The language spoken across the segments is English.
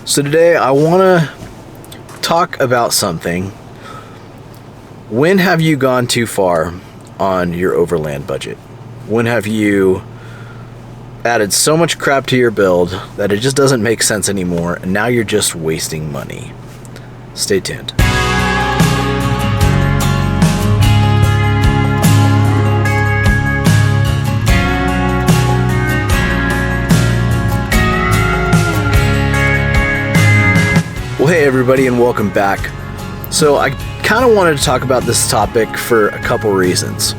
So today I want to talk about something. When have you gone too far on your Overland budget? When have you added so much crap to your build that it just doesn't make sense anymore, and now you're just wasting money? Stay tuned. Well, hey everybody, and welcome back. So I kind of wanted to talk about this topic for a couple reasons.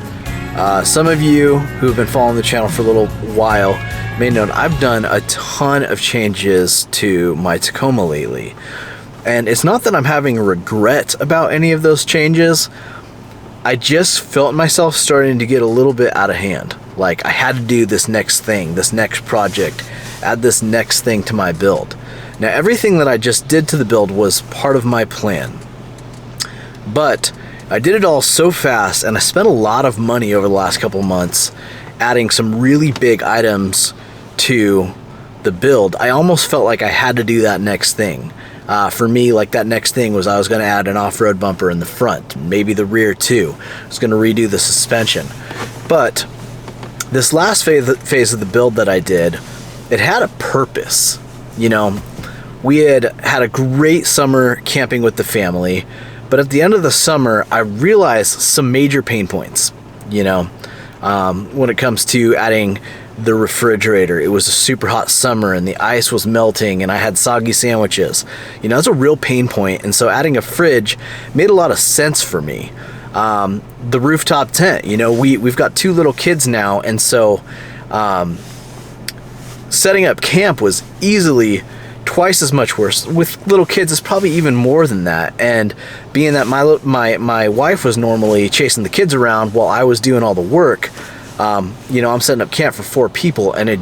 Some of you who have been following the channel for a little while may know I've done a ton of changes to my Tacoma lately. And it's not that I'm having regret about any of those changes. I just felt myself starting to get a little bit out of hand. Like I had to do this next thing, this next project, add this next thing to my build. Now, everything that I just did to the build was part of my plan, but I did it all so fast, and I spent a lot of money over the last couple months adding some really big items to the build. I almost felt like I had to do that next thing. For me, like that next thing was I was going to add an off-road bumper in the front, maybe the rear too. I was going to redo the suspension. But this last phase of the build that I did, it had a purpose. You know, we had a great summer camping with the family, but at the end of the summer, I realized some major pain points, you know, when it comes to adding the refrigerator. It was a super hot summer and the ice was melting and I had soggy sandwiches. You know, it's a real pain point. And so adding a fridge made a lot of sense for me. The rooftop tent, you know, we've got 2 little kids now. And so, setting up camp was easily twice as much worse. With little kids, it's probably even more than that. And being that my wife was normally chasing the kids around while I was doing all the work, you know, I'm setting up camp for 4 people, and it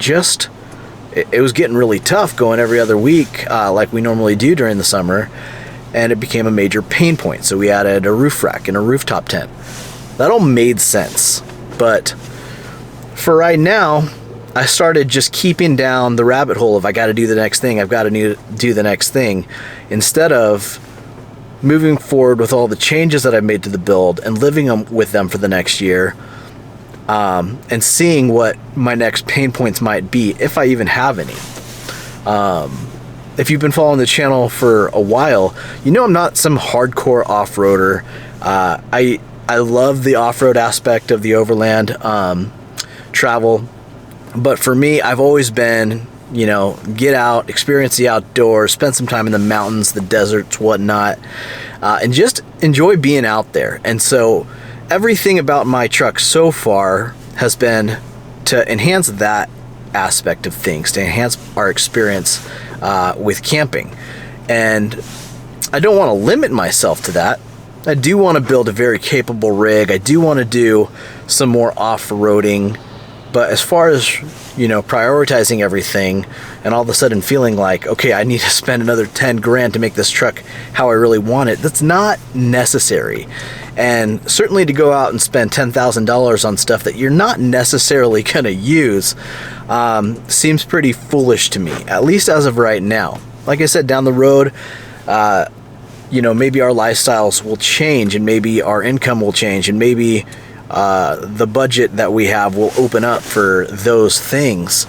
was getting really tough going every other week like we normally do during the summer, and it became a major pain point. So we added a roof rack and a rooftop tent. That all made sense, but for right now, I started just keeping down the rabbit hole of I got to do the next thing, I've got to do the next thing, instead of moving forward with all the changes that I made to the build and living with them for the next year, and seeing what my next pain points might be, if I even have any. If you've been following the channel for a while, you know I'm not some hardcore off-roader. I love the off-road aspect of the Overland travel. But for me, I've always been, you know, get out, experience the outdoors, spend some time in the mountains, the deserts, whatnot, and just enjoy being out there. And so everything about my truck so far has been to enhance that aspect of things, to enhance our experience with camping. And I don't want to limit myself to that. I do want to build a very capable rig. I do want to do some more off-roading. But as far as, you know, prioritizing everything and all of a sudden feeling like, okay, I need to spend another 10 grand to make this truck how I really want it, that's not necessary. And certainly to go out and spend $10,000 on stuff that you're not necessarily going to use seems pretty foolish to me, at least as of right now. Like I said, down the road, you know, maybe our lifestyles will change, and maybe our income will change, and maybe the budget that we have will open up for those things.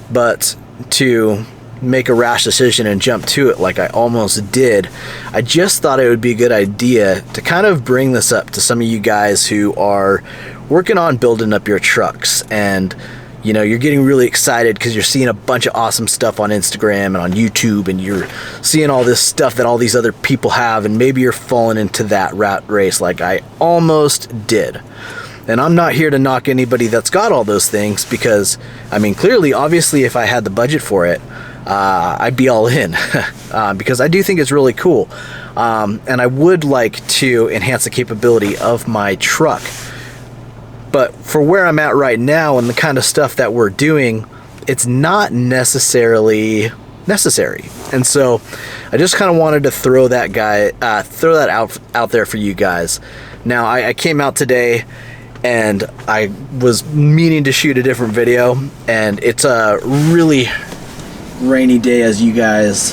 But to make a rash decision and jump to it like I almost did, I just thought it would be a good idea to kind of bring this up to some of you guys who are working on building up your trucks, and you know, you're getting really excited because you're seeing a bunch of awesome stuff on Instagram and on YouTube, and you're seeing all this stuff that all these other people have, and maybe you're falling into that rat race like I almost did. And I'm not here to knock anybody that's got all those things, because, I mean, clearly, obviously, if I had the budget for it, I'd be all in, because I do think it's really cool. And I would like to enhance the capability of my truck. But for where I'm at right now and the kind of stuff that we're doing, it's not necessarily necessary. And so I just kind of wanted to throw that out there for you guys. Now, I came out today and I was meaning to shoot a different video, and it's a really rainy day, as you guys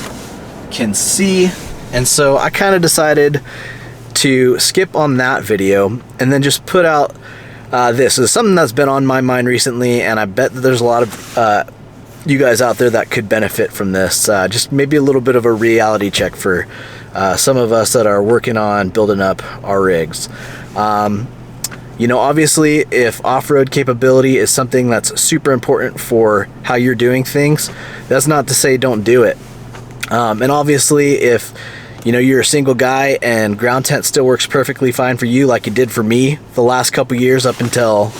can see. And so I kind of decided to skip on that video and then just put out this. Is something that's been on my mind recently, and I bet that there's a lot of you guys out there that could benefit from this. Just maybe a little bit of a reality check for some of us that are working on building up our rigs. You know, obviously, if off-road capability is something that's super important for how you're doing things, that's not to say don't do it. And obviously, if you know you're a single guy and ground tent still works perfectly fine for you, like it did for me the last couple years up until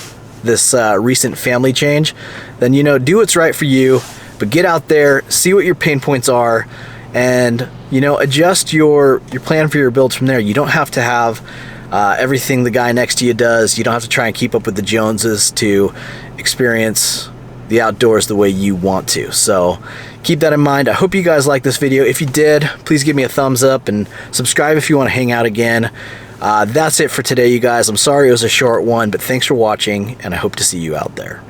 this recent family change, then you know, do what's right for you. But get out there, see what your pain points are, and you know, adjust your plan for your builds from there. You don't have to have everything the guy next to you does. You don't have to try and keep up with the Joneses to experience the outdoors the way you want to. So keep that in mind. I hope you guys liked this video. If you did, please give me a thumbs up and subscribe if you want to hang out again. That's it for today, you guys. I'm sorry it was a short one, but thanks for watching, and I hope to see you out there.